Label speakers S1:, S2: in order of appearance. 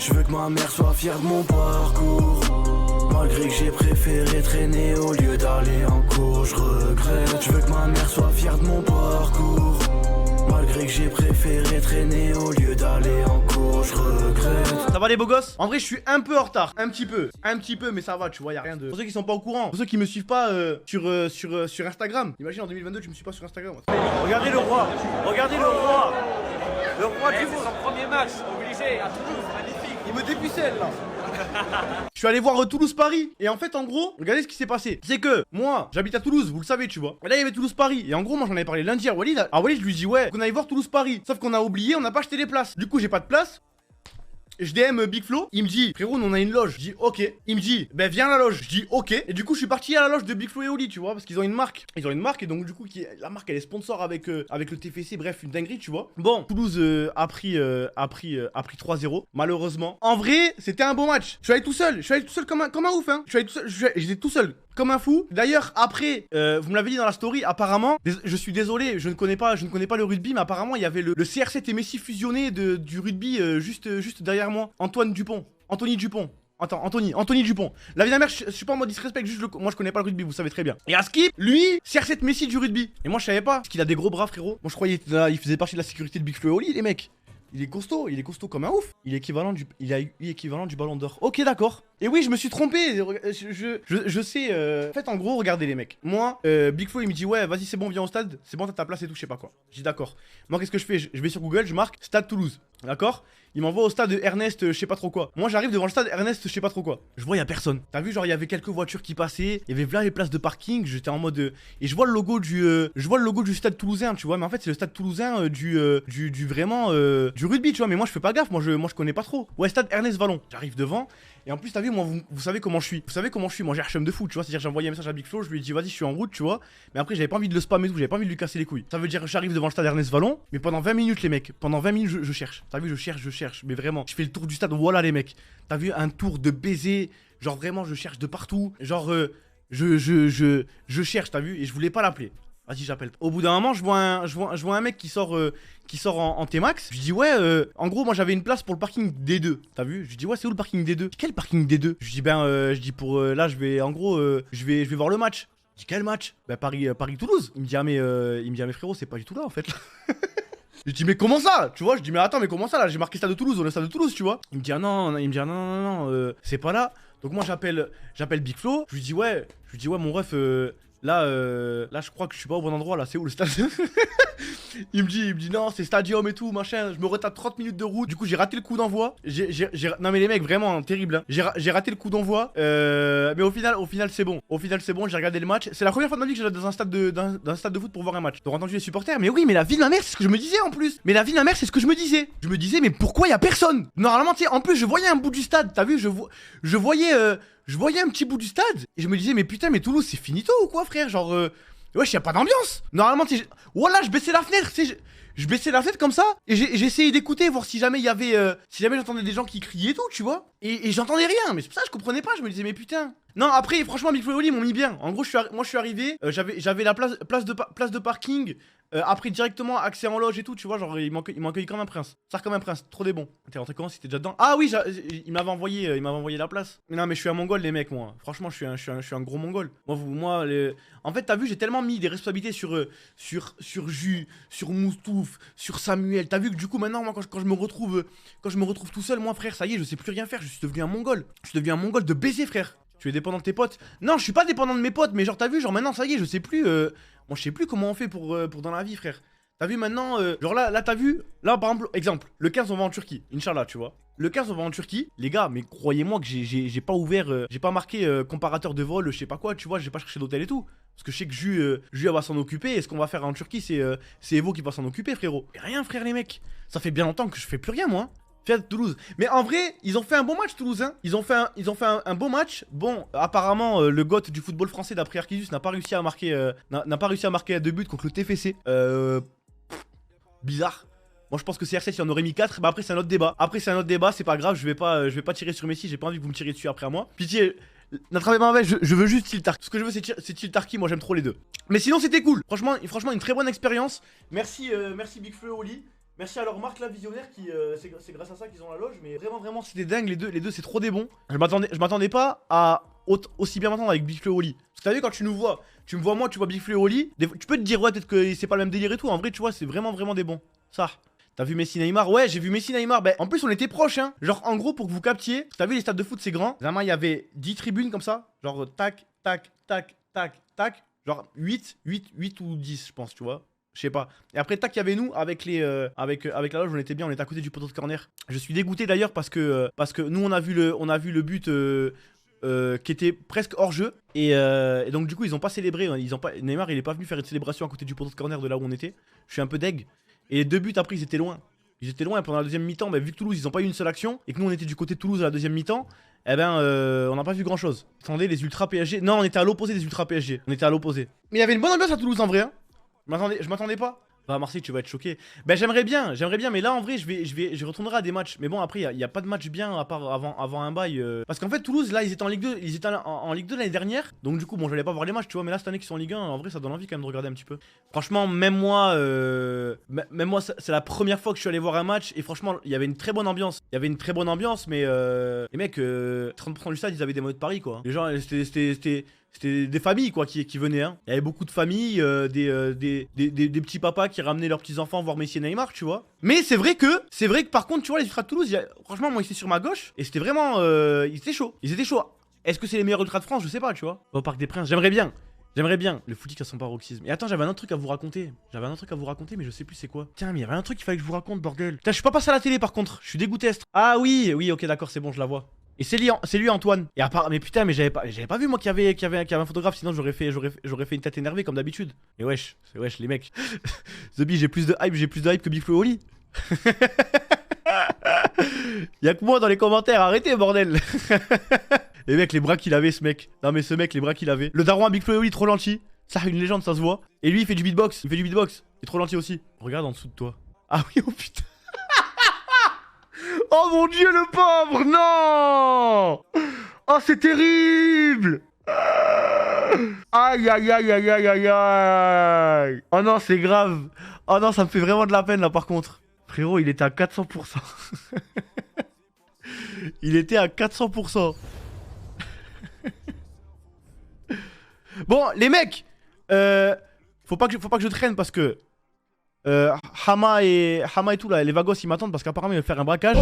S1: Je veux que ma mère soit fière de mon parcours. Malgré que j'ai préféré traîner au lieu d'aller en cours, je regrette. Je veux que ma mère soit fière de mon parcours. Malgré que j'ai préféré traîner au lieu d'aller en cours, je regrette.
S2: Ça va les beaux gosses? En vrai je suis un peu en retard, un petit peu, mais ça va, tu vois, y a rien de... Pour ceux qui sont pas au courant, pour ceux qui me suivent pas sur Instagram. Imagine en 2022 tu me suis pas sur Instagram. Regardez le roi, regardez le roi. Le roi du monde.
S3: C'est son premier match, obligé, à Toulouse, magnifique.
S2: Il me dépucelle là. Je suis allé voir Toulouse-Paris. Et en fait, en gros, regardez ce qui s'est passé. C'est que moi, j'habite à Toulouse, vous le savez, tu vois. Et là, il y avait Toulouse-Paris. Et en gros, moi, j'en avais parlé lundi à Walid. À Walid, je lui dis, ouais, qu'on allait voir Toulouse-Paris. Sauf qu'on a oublié, on n'a pas acheté les places. Du coup, j'ai pas de place. Je DM Big Flo, il me dit frérot nous on a une loge, je dis ok, il me dit ben viens à la loge, je dis ok, et du coup je suis parti à la loge de Big Flo et Oli tu vois, parce qu'ils ont une marque, et donc du coup la marque elle est sponsor avec le TFC, bref une dinguerie tu vois. Bon, Toulouse a pris 3-0, malheureusement. En vrai c'était un bon match, je suis allé tout seul comme un ouf hein, j'étais tout seul comme un fou. D'ailleurs après, vous me l'avez dit dans la story, apparemment, je suis désolé, je ne connais pas le rugby, mais apparemment il y avait le CR7 et Messi fusionné du rugby juste derrière moi. Antoine Dupont, Anthony Dupont. Attends, Anthony Dupont. La vie de la mère, je suis pas en mode disrespect, juste moi je connais pas le rugby, vous savez très bien. Et à Skip, lui, CR7 Messi du rugby. Et moi je savais pas, parce qu'il a des gros bras frérot. Moi je croyais qu'il faisait partie de la sécurité de Big Flo et Oli les mecs. Il est costaud comme un ouf. Il a eu équivalent du ballon d'or. Ok d'accord. Et oui je me suis trompé. Je sais. En fait en gros regardez les mecs. Moi Big Flo il me dit ouais vas-y c'est bon viens au stade. C'est bon t'as ta place et tout je sais pas quoi. Je dis d'accord. Moi qu'est-ce que je fais? Je vais sur Google, je marque Stade Toulouse. D'accord? Il m'envoie au stade Ernest je sais pas trop quoi. Moi j'arrive devant le stade Ernest je sais pas trop quoi. Je vois y a personne. T'as vu genre il y avait quelques voitures qui passaient. Il y avait là les places de parking. J'étais en mode et je vois le logo du stade toulousain tu vois. Mais en fait c'est le stade toulousain du rugby tu vois. Mais moi je fais pas gaffe. Moi je connais pas trop. Ouais stade Ernest Vallon. J'arrive devant. Et en plus t'as vu moi vous savez comment je suis. Vous savez comment je suis. Moi j'ai un chum de fou tu vois. C'est-à-dire j'ai envoyé un message à Big Flo. Je lui ai dit vas-y je suis en route tu vois. Mais après j'avais pas envie de le spammer tout. J'avais pas envie de lui casser les couilles. Ça veut dire que j'arrive devant le stade Ernest Vallon. Mais pendant 20 minutes les mecs. Pendant 20 minutes je cherche. T'as vu je cherche. Mais vraiment. Je fais le tour du stade. Voilà les mecs. T'as vu un tour de baiser. Genre vraiment je cherche de partout. Genre je cherche t'as vu. Et je voulais pas l'appeler. Vas-y j'appelle. Au bout d'un moment je vois un mec qui sort en T-Max. Je dis ouais en gros moi j'avais une place pour le parking D2. T'as vu? Je dis ouais c'est où le parking D2? Quel parking D2? Je dis pour là je vais en gros je vais voir le match. Je dis quel match? Bah Paris Toulouse. Il me dit ah mais frérot c'est pas du tout là en fait. Je dis mais comment ça? Tu vois, je dis mais attends mais comment ça là? J'ai marqué stade de Toulouse, on est stade de Toulouse tu vois. Il me dit ah non, c'est pas là. Donc moi j'appelle Big Flo, je lui dis ouais mon ref là je crois que je suis pas au bon endroit là, c'est où le stade? Il me dit non c'est stadium et tout machin, je me retarde 30 minutes de route. Du coup j'ai raté le coup d'envoi. Non mais les mecs vraiment terrible hein. J'ai raté le coup d'envoi mais au final c'est bon. J'ai regardé le match. C'est la première fois de ma vie que j'allais dans un stade de foot pour voir un match. Donc entendu les supporters. Mais oui mais la vie de ma mère c'est ce que je me disais en plus. Je me disais mais pourquoi y a personne? Normalement tu sais en plus je voyais un bout du stade. T'as vu je voyais un petit bout du stade. Et je me disais mais putain mais Toulouse c'est finito ou quoi frère? Genre wesh y'a pas d'ambiance. Normalement tu sais voilà je baissais la fenêtre tu sais. Je baissais la fenêtre comme ça et j'ai essayé d'écouter voir si jamais il y avait si jamais j'entendais des gens qui criaient et tout tu vois et j'entendais rien mais c'est pour ça que je comprenais pas. Je me disais mais putain. Non après franchement Big Flo et Oli m'ont mis bien. En gros moi je suis arrivé j'avais la place de parking. Après directement accès en loge et tout tu vois genre ils m'ont accueilli comme un prince. Ça comme un prince trop des bons. T'es rentré comment si t'es déjà dedans? Ah oui il m'avait envoyé la place. Mais non mais je suis un mongol les mecs moi. Franchement je suis un gros mongol. En fait t'as vu j'ai tellement mis des responsabilités sur Jus, sur Moustouf, sur Samuel. T'as vu que du coup maintenant moi quand je me retrouve tout seul moi frère ça y est je sais plus rien faire. Je suis devenu un mongol. Je suis devenu un mongol de baiser frère. Tu es dépendant de tes potes? Non je suis pas dépendant de mes potes mais genre t'as vu genre maintenant ça y est je sais plus moi je sais plus comment on fait pour dans la vie frère. T'as vu maintenant genre là t'as vu là par exemple le 15 on va en Turquie Inch'Allah tu vois. Le 15 on va en Turquie les gars mais croyez-moi que j'ai pas ouvert j'ai pas marqué comparateur de vol je sais pas quoi tu vois j'ai pas cherché d'hôtel et tout parce que je sais que Jus va s'en occuper et ce qu'on va faire en Turquie c'est Evo qui va s'en occuper frérot. Et rien frère les mecs ça fait bien longtemps que je fais plus rien moi. Fiat Toulouse. Mais en vrai, ils ont fait un bon match Toulouse hein. Ils ont fait un bon match. Bon, apparemment le GOAT du football français d'après Archisus n'a pas réussi à marquer à 2 buts contre le TFC. Bizarre. Moi je pense que CR7 il en aurait mis 4. Bah après c'est un autre débat. C'est pas grave, je vais pas tirer sur Messi, j'ai pas envie que vous me tirez dessus après à moi. Pitié. N'attrapez pas ma veste, je veux juste Tiltarki. Ce que je veux c'est Tiltarki, moi j'aime trop les deux. Mais sinon c'était cool. Franchement une très bonne expérience. Merci Big Flo et Oli. Merci à leur marque là, Visionnaire, qui c'est grâce à ça qu'ils ont la loge. Mais vraiment, c'était dingue. Les deux c'est trop des bons. Je m'attendais pas à aussi bien m'entendre avec Big Flo et Oli. Parce que t'as vu, quand tu nous vois, tu me vois moi, tu vois Big Flo et Oli. Tu peux te dire, ouais, peut-être que c'est pas le même délire et tout. En vrai, tu vois, c'est vraiment des bons. Ça. T'as vu Messi Neymar? Ouais, j'ai vu Messi Neymar. Bah, en plus, on était proches, hein. Genre, en gros, pour que vous captiez, t'as vu, les stades de foot, c'est grand. Vraiment, il y avait 10 tribunes comme ça. Genre, tac, tac, tac, tac, tac. Genre, 8 ou 10, je pense, tu vois. Je sais pas. Et après, tac, il y avait nous, avec la loge, on était bien, on était à côté du poteau de corner. Je suis dégoûté d'ailleurs parce que nous, on a vu le but qui était presque hors jeu. Et donc, du coup, ils ont pas célébré. Neymar, il est pas venu faire une célébration à côté du poteau de corner de là où on était. Je suis un peu deg. Et les deux buts après ils étaient loin. Ils étaient loin pendant la deuxième mi-temps. Bah, vu que Toulouse ils ont pas eu une seule action et que nous on était du côté de Toulouse à la deuxième mi-temps, eh ben on n'a pas vu grand chose. Attendez, les ultra PSG. Non, on était à l'opposé des ultra PSG. On était à l'opposé. Mais il y avait une bonne ambiance à Toulouse en vrai. Hein. Je m'attendais pas. Bah, Marseille, tu vas être choqué. Bah, j'aimerais bien, mais là en vrai, je retournerai à des matchs. Mais bon, après, il y a pas de match bien à part avant un bail. Parce qu'en fait, Toulouse, là, ils étaient en Ligue 2, ils étaient en Ligue 2 l'année dernière. Donc, du coup, bon, j'allais pas voir les matchs, tu vois. Mais là, cette année qu'ils sont en Ligue 1, en vrai, ça donne envie quand même de regarder un petit peu. Franchement, même moi, c'est la première fois que je suis allé voir un match. Et franchement, il y avait une très bonne ambiance. Mais les mecs, 30% du stade, ils avaient des mots de Paris, quoi. Les gens, c'était des familles quoi qui venaient hein. Il y avait beaucoup de familles, des petits papas qui ramenaient leurs petits enfants voir Messi et Neymar, tu vois. Mais c'est vrai que par contre, tu vois, les ultras de Toulouse, franchement, moi, ils étaient sur ma gauche et c'était vraiment, ils étaient chauds. Est-ce que c'est les meilleurs ultras de France? Je sais pas, tu vois. Au Parc des Princes, j'aimerais bien. Le footique à son paroxysme. Et attends, j'avais un autre truc à vous raconter. Mais je sais plus c'est quoi. Tiens, mais il y avait un truc qu'il fallait que je vous raconte, bordel. Putain, je suis pas passé à la télé par contre. Je suis dégoûté. Ah oui, ok, d'accord, c'est bon, je la vois. Et c'est lui Antoine. Et à part, mais putain, mais j'avais pas vu moi qu'il y avait un photographe, sinon j'aurais fait une tête énervée comme d'habitude. Et wesh les mecs. The Bee, j'ai plus de hype que Big Flo et Oli. Y'a que moi dans les commentaires, arrêtez bordel. Les mecs, les bras qu'il avait ce mec. Non mais ce mec, les bras qu'il avait. Le daron à Big Flo et Oli, trop gentil. Ça, une légende, ça se voit. Et lui, il fait du beatbox. Il est trop gentil aussi. Regarde en dessous de toi. Ah oui, oh putain. Oh mon dieu, le pauvre, non. Oh, c'est terrible. Aïe, aïe, aïe, aïe, aïe, aïe, aïe. Oh non, c'est grave. Oh non, ça me fait vraiment de la peine là par contre. Frérot, il était à 400%. Il était à 400%. Bon, les mecs, faut pas que je traîne parce que Hama et tout là, les vagos ils m'attendent parce qu'apparemment ils veulent faire un braquage.